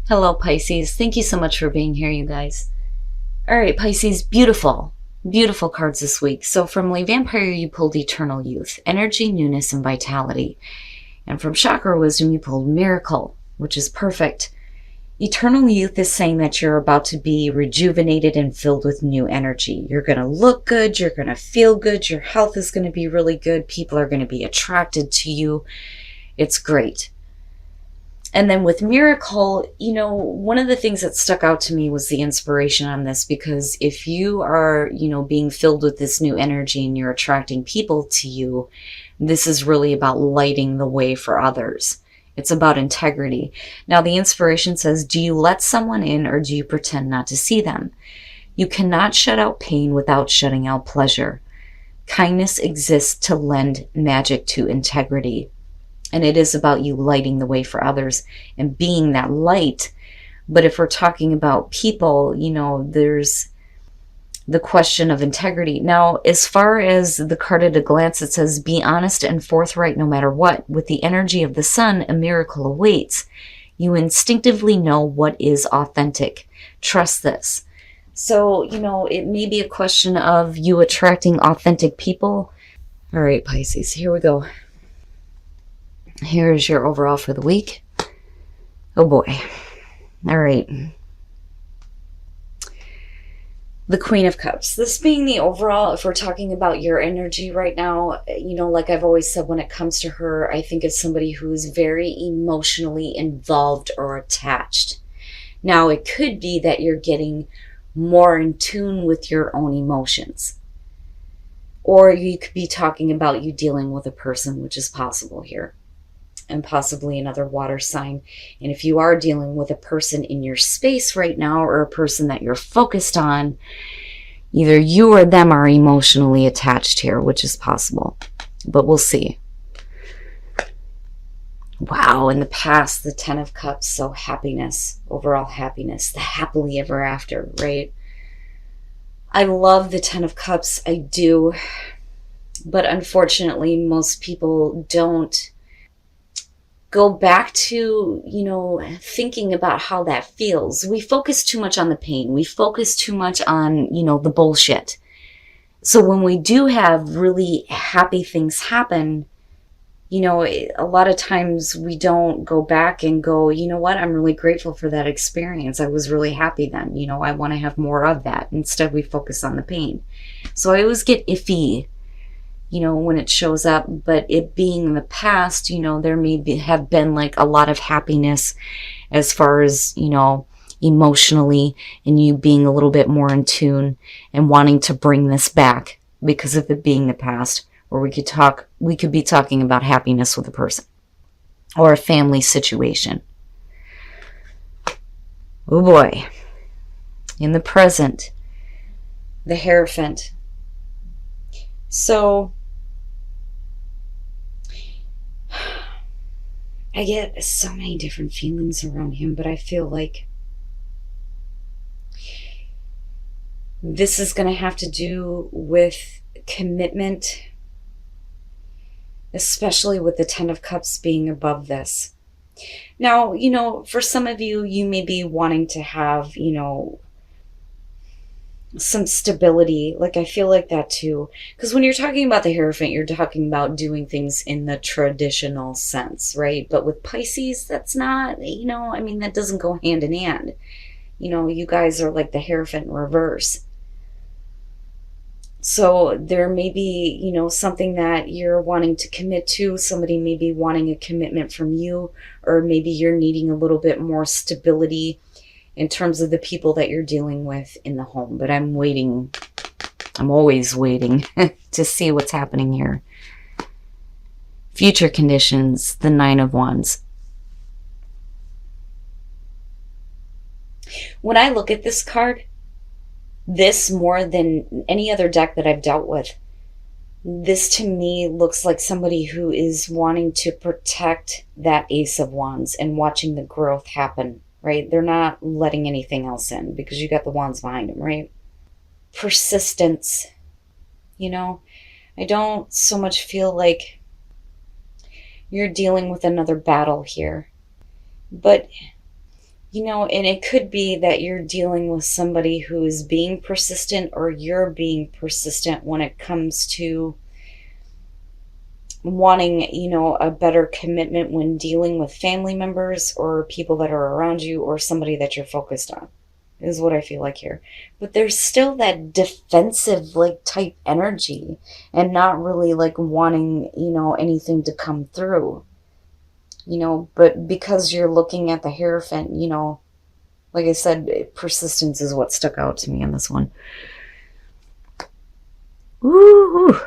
Hello, Pisces. Thank you so much for being here, you guys. All right, Pisces, beautiful, beautiful cards this week. So from Le Vampire, you pulled Eternal Youth, Energy, Newness, and Vitality. And from Chakra Wisdom, you pulled Miracle, which is perfect. Eternal Youth is saying that you're about to be rejuvenated and filled with new energy. You're going to look good. You're going to feel good. Your health is going to be really good. People are going to be attracted to you. It's great. And then with Miracle, one of the things that stuck out to me was the inspiration on this, because if you are, being filled with this new energy and you're attracting people to you, this is really about lighting the way for others. It's about integrity. Now, the inspiration says, do you let someone in or do you pretend not to see them? You cannot shut out pain without shutting out pleasure. Kindness exists to lend magic to integrity. And it is about you lighting the way for others and being that light. But if we're talking about people, there's the question of integrity. Now, as far as the card at a glance, it says, be honest and forthright no matter what. With the energy of the sun, a miracle awaits. You instinctively know what is authentic. Trust this. So, it may be a question of you attracting authentic people. All right, Pisces, here we go. Here's your overall for the week. Oh boy. All right. The Queen of Cups. This being the overall, if we're talking about your energy right now, like I've always said, when it comes to her, I think it's somebody who's very emotionally involved or attached. Now, it could be that you're getting more in tune with your own emotions. Or you could be talking about you dealing with a person, which is possible here. And possibly another water sign. And if you are dealing with a person in your space right now, or a person that you're focused on, either you or them are emotionally attached here, which is possible. But we'll see. Wow, in the past, the Ten of Cups, so happiness, overall happiness, the happily ever after, right? I love the Ten of Cups, I do. But unfortunately, most people don't go back to, thinking about how that feels. We focus too much on the pain. We focus too much on, the bullshit. So when we do have really happy things happen, a lot of times we don't go back and go, you know what, I'm really grateful for that experience. I was really happy then. I want to have more of that. Instead, we focus on the pain. So I always get iffy when it shows up, but it being in the past, there have been like a lot of happiness as far as, emotionally, and you being a little bit more in tune and wanting to bring this back because of it being the past, where we could be talking about happiness with a person or a family situation. Oh boy. In the present, the Hierophant. So I get so many different feelings around him, but I feel like this is going to have to do with commitment, especially with the Ten of Cups being above this. Now, for some of you, you may be wanting to have, some stability. Like, I feel like that too. Because when you're talking about the Hierophant, you're talking about doing things in the traditional sense, right? But with Pisces, that's not, that doesn't go hand in hand. You guys are like the Hierophant in reverse. So there may be, something that you're wanting to commit to. Somebody may be wanting a commitment from you, or maybe you're needing a little bit more stability in terms of the people that you're dealing with in the home. But I'm waiting. I'm always waiting to see what's happening here. Future conditions, the Nine of Wands. When I look at this card, this more than any other deck that I've dealt with, this to me looks like somebody who is wanting to protect that Ace of Wands and watching the growth happen. Right? They're not letting anything else in because you got the wands behind them, right? Persistence. I don't so much feel like you're dealing with another battle here. But And it could be that you're dealing with somebody who is being persistent, or you're being persistent when it comes to wanting, a better commitment when dealing with family members or people that are around you, or somebody that you're focused on, is what I feel like here. But there's still that defensive like type energy, and not really like wanting, anything to come through. But because you're looking at the Hierophant, like I said, persistence is what stuck out to me in this one. Ooh.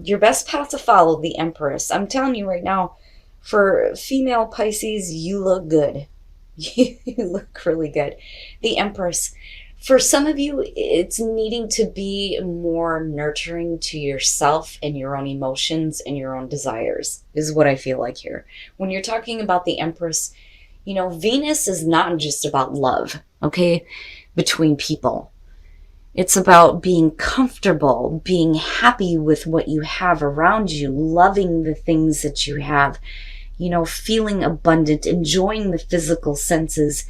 Your best path to follow, the Empress. I'm telling you right now, for female Pisces, you look good. You look really good. The Empress. For some of you, it's needing to be more nurturing to yourself and your own emotions and your own desires, is what I feel like here. When you're talking about the Empress, Venus is not just about love, okay, between people. It's about being comfortable, being happy with what you have around you, loving the things that you have, feeling abundant, enjoying the physical senses.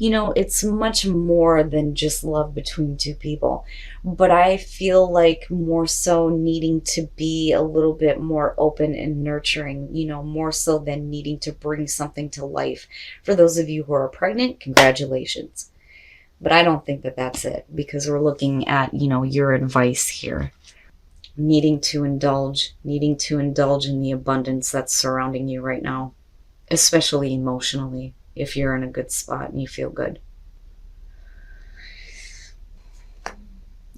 It's much more than just love between two people. But I feel like more so needing to be a little bit more open and nurturing, more so than needing to bring something to life. For those of you who are pregnant, congratulations. But I don't think that that's it, because we're looking at, your advice here. Needing to indulge in the abundance that's surrounding you right now, especially emotionally, if you're in a good spot and you feel good.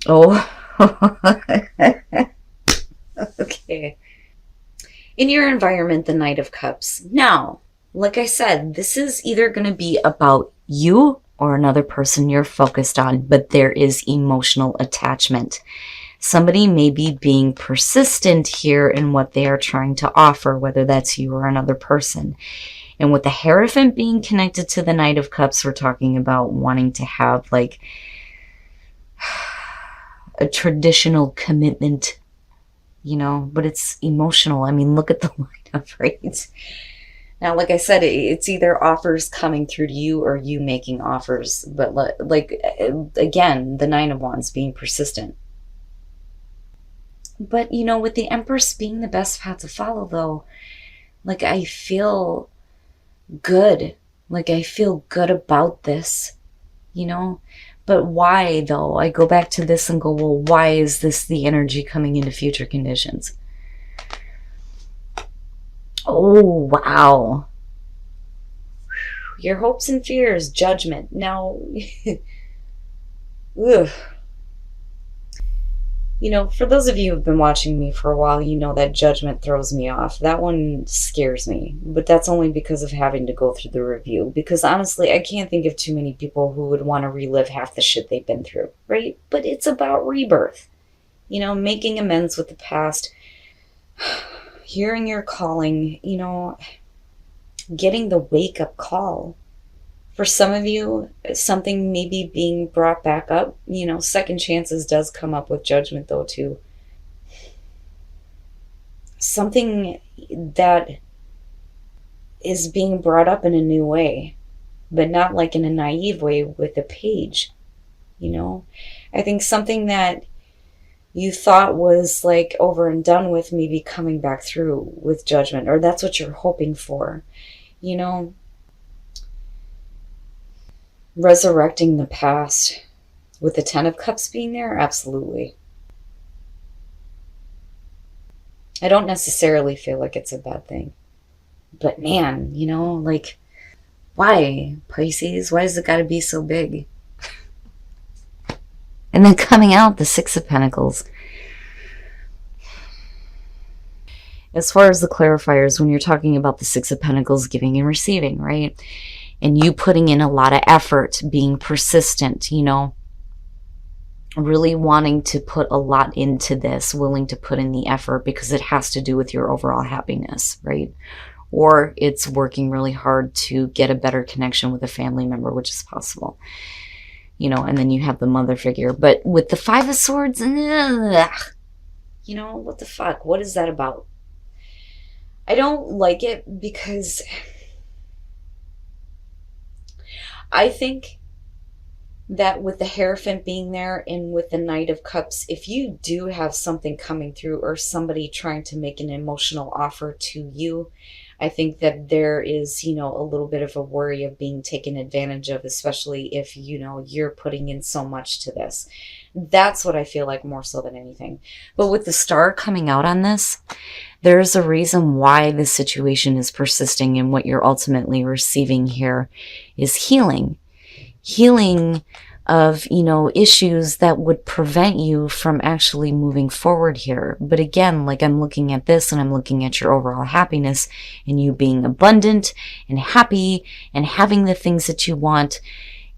Oh, okay. In your environment, the Knight of Cups. Now, like I said, this is either going to be about you or another person you're focused on, but there is emotional attachment. Somebody may be being persistent here in what they are trying to offer, whether that's you or another person. And with the Hierophant being connected to the Knight of Cups, we're talking about wanting to have like a traditional commitment, but it's emotional. I mean, look at the lineup, right? Now, like I said, it's either offers coming through to you or you making offers. But like, again, the Nine of Wands being persistent. But, with the Empress being the best path to follow, though, like, I feel good. Like, I feel good about this, But why, though? I go back to this and go, well, why is this the energy coming into future conditions? Oh, wow. Your hopes and fears, judgment. Now, ugh. For those of you who've been watching me for a while, that judgment throws me off. That one scares me. But that's only because of having to go through the review. Because honestly, I can't think of too many people who would want to relive half the shit they've been through, right? But it's about rebirth. Making amends with the past. Hearing your calling, getting the wake-up call. For some of you, something maybe being brought back up. Second chances does come up with judgment, though, too. Something that is being brought up in a new way, but not like in a naive way with a page. I think something that you thought was like over and done with, maybe coming back through with judgment, or that's what you're hoping for. Resurrecting the past with the Ten of Cups being there, absolutely. I don't necessarily feel like it's a bad thing. But man, like, why, Pisces? Why does it got to be so big? And then coming out, the Six of Pentacles. As far as the clarifiers, when you're talking about the Six of Pentacles, giving and receiving, right? And you putting in a lot of effort, being persistent, really wanting to put a lot into this, willing to put in the effort because it has to do with your overall happiness, right? Or it's working really hard to get a better connection with a family member, which is possible. And then you have the mother figure. But with the Five of Swords, what the fuck? What is that about? I don't like it because I think that with the Hierophant being there and with the Knight of Cups, if you do have something coming through or somebody trying to make an emotional offer to you, I think that there is, a little bit of a worry of being taken advantage of, especially if, you're putting in so much to this. That's what I feel like more so than anything. But with the Star coming out on this, there's a reason why this situation is persisting, and what you're ultimately receiving here is healing. Healing of, issues that would prevent you from actually moving forward here. But again, like I'm looking at this and I'm looking at your overall happiness and you being abundant and happy and having the things that you want.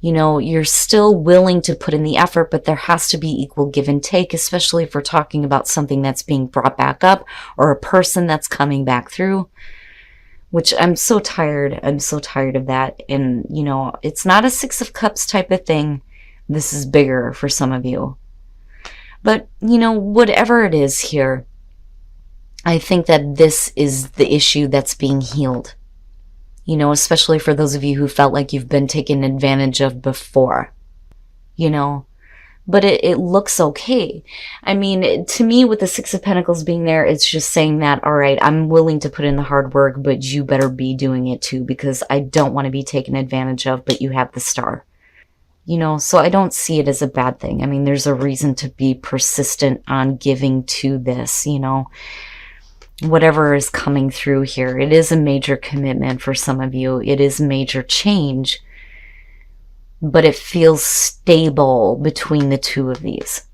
You're still willing to put in the effort, but there has to be equal give and take, especially if we're talking about something that's being brought back up or a person that's coming back through. Which I'm so tired. I'm so tired of that. And, it's not a Six of Cups type of thing. This is bigger for some of you. But, whatever it is here, I think that this is the issue that's being healed. Especially for those of you who felt like you've been taken advantage of before. But it looks okay. I mean, to me, with the Six of Pentacles being there, it's just saying that, all right, I'm willing to put in the hard work, but you better be doing it too, because I don't want to be taken advantage of, but you have the Star. So I don't see it as a bad thing. I mean, there's a reason to be persistent on giving to this, whatever is coming through here. It is a major commitment for some of you. It is major change. But it feels stable between the two of these,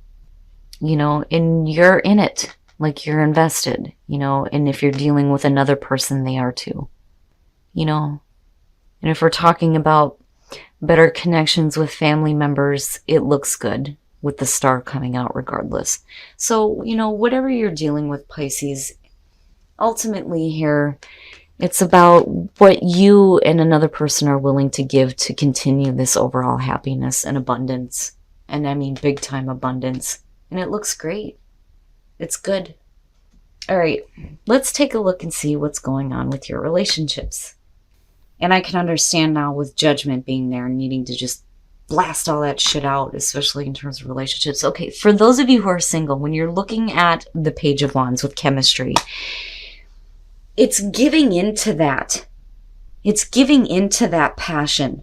and you're in it, like you're invested, and if you're dealing with another person, they are too, and if we're talking about better connections with family members, it looks good with the Star coming out regardless. So, whatever you're dealing with, Pisces, ultimately here, it's about what you and another person are willing to give to continue this overall happiness and abundance. And I mean big time abundance. And it looks great. It's good. All right, let's take a look and see what's going on with your relationships. And I can understand now with Judgment being there and needing to just blast all that shit out, especially in terms of relationships. Okay, for those of you who are single, when you're looking at the Page of Wands with chemistry, it's giving into that. It's giving into that passion.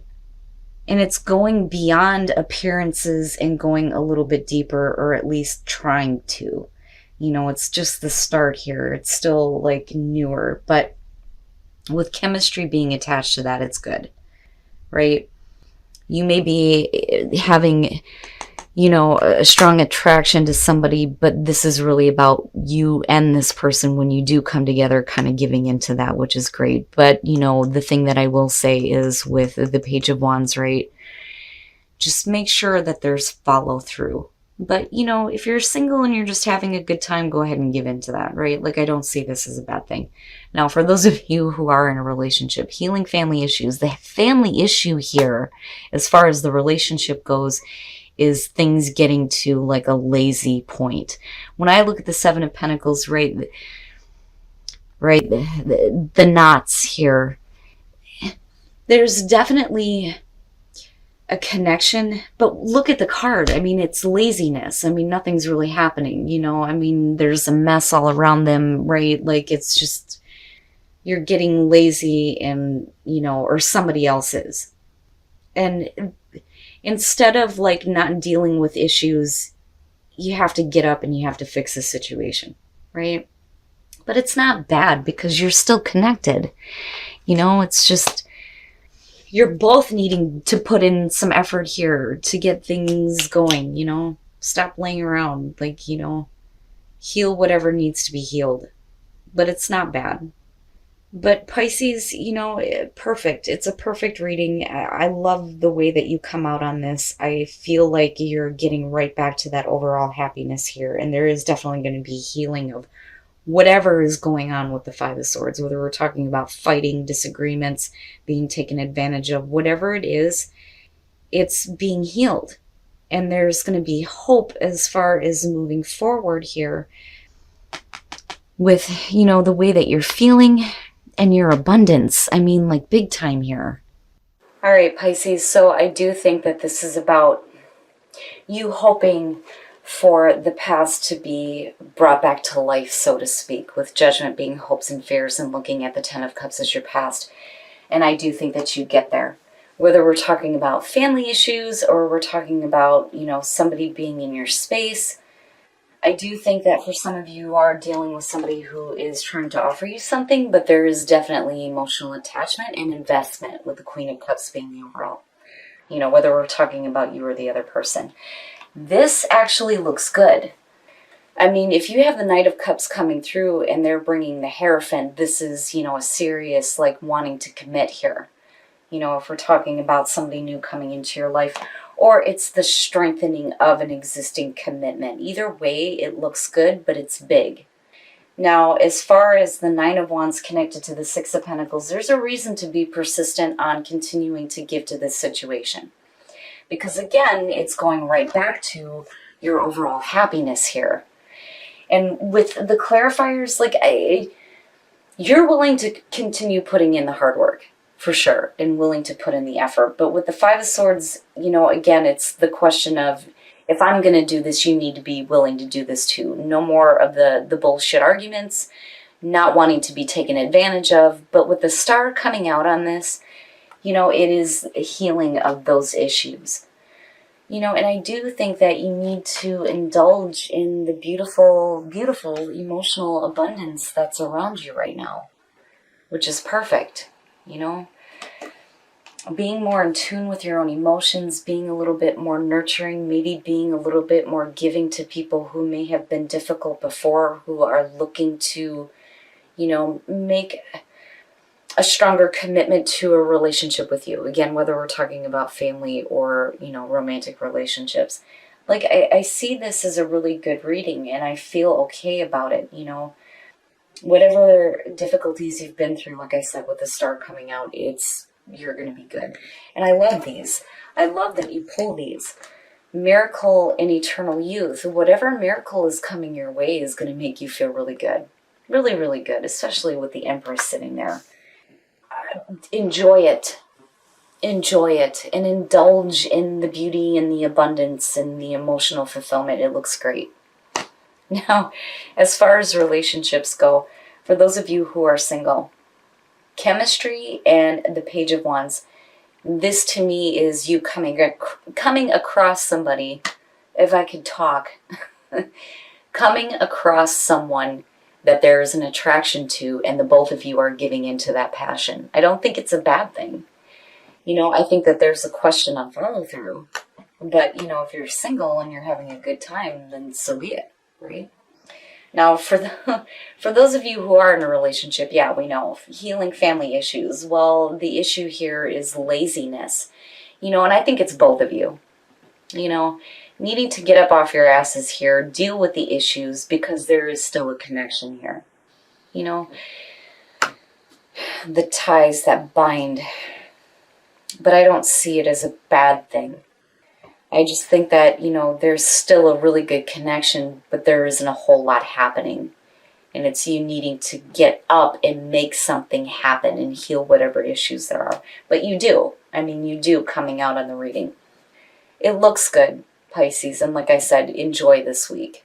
And it's going beyond appearances and going a little bit deeper, or at least trying to. It's just the start here. It's still like newer. But with chemistry being attached to that, it's good. Right? You may be having, a strong attraction to somebody, but this is really about you and this person when you do come together, kind of giving into that, which is great. But, the thing that I will say is with the Page of Wands, right, just make sure that there's follow through. But, if you're single and you're just having a good time, go ahead and give into that, right? Like, I don't see this as a bad thing. Now, for those of you who are in a relationship, healing family issues, the family issue here, as far as the relationship goes, is things getting to like a lazy point. When I look at the Seven of Pentacles, right, the knots here, there's definitely a connection, but look at the card. I mean, it's laziness. I mean, nothing's really happening, I mean, there's a mess all around them, right? Like, it's just, you're getting lazy and, or somebody else is. And instead of like not dealing with issues, you have to get up and you have to fix the situation, right? But it's not bad because you're still connected. It's just, you're both needing to put in some effort here to get things going, stop laying around, like, heal whatever needs to be healed. But it's not bad. But Pisces, perfect. It's a perfect reading. I love the way that you come out on this. I feel like you're getting right back to that overall happiness here. And there is definitely going to be healing of whatever is going on with the Five of Swords, whether we're talking about fighting, disagreements, being taken advantage of, whatever it is, it's being healed. And there's going to be hope as far as moving forward here with, the way that you're feeling and your abundance. I mean, like big time here. All right, Pisces. So I do think that this is about you hoping for the past to be brought back to life, so to speak, with Judgment being hopes and fears and looking at the Ten of Cups as your past. And I do think that you get there. Whether we're talking about family issues or we're talking about, somebody being in your space, I do think that for some of you are dealing with somebody who is trying to offer you something, but there is definitely emotional attachment and investment with the Queen of Cups being the overall. Whether we're talking about you or the other person. This actually looks good. I mean, if you have the Knight of Cups coming through and they're bringing the Hierophant, this is, a serious, wanting to commit here. If we're talking about somebody new coming into your life, or it's the strengthening of an existing commitment. Either way, it looks good, but it's big. Now, as far as the Nine of Wands connected to the Six of Pentacles, there's a reason to be persistent on continuing to give to this situation. Because again, it's going right back to your overall happiness here. And with the clarifiers, you're willing to continue putting in the hard work. For sure, and willing to put in the effort. But with the Five of Swords, again, it's the question of, if I'm going to do this, you need to be willing to do this too. No more of the bullshit arguments, not wanting to be taken advantage of. But with the Star coming out on this, it is a healing of those issues. And I do think that you need to indulge in the beautiful, beautiful emotional abundance that's around you right now, which is perfect. Being more in tune with your own emotions, being a little bit more nurturing, maybe being a little bit more giving to people who may have been difficult before, who are looking to, make a stronger commitment to a relationship with you. Again, whether we're talking about family or, romantic relationships. I see this as a really good reading and I feel okay about it, Whatever difficulties you've been through, like I said, with the Star coming out, you're going to be good. And I love these. I love that you pull these. Miracle and eternal youth. Whatever miracle is coming your way is going to make you feel really good. Really, really good, especially with the Empress sitting there. Enjoy it. Enjoy it and indulge in the beauty and the abundance and the emotional fulfillment. It looks great. Now, as far as relationships go, for those of you who are single, chemistry and the Page of Wands, this to me is you coming across somebody, if I could talk, coming across someone that there is an attraction to and the both of you are giving into that passion. I don't think it's a bad thing. I think that there's a question on follow through. But, if you're single and you're having a good time, then so be it. Right? Now, for those of you who are in a relationship, yeah, we know, healing family issues. Well, the issue here is laziness, and I think it's both of you, needing to get up off your asses here, deal with the issues because there is still a connection here, the ties that bind, but I don't see it as a bad thing. I just think that, there's still a really good connection, but there isn't a whole lot happening. And it's you needing to get up and make something happen and heal whatever issues there are. But you do. You do coming out on the reading. It looks good, Pisces. And like I said, enjoy this week.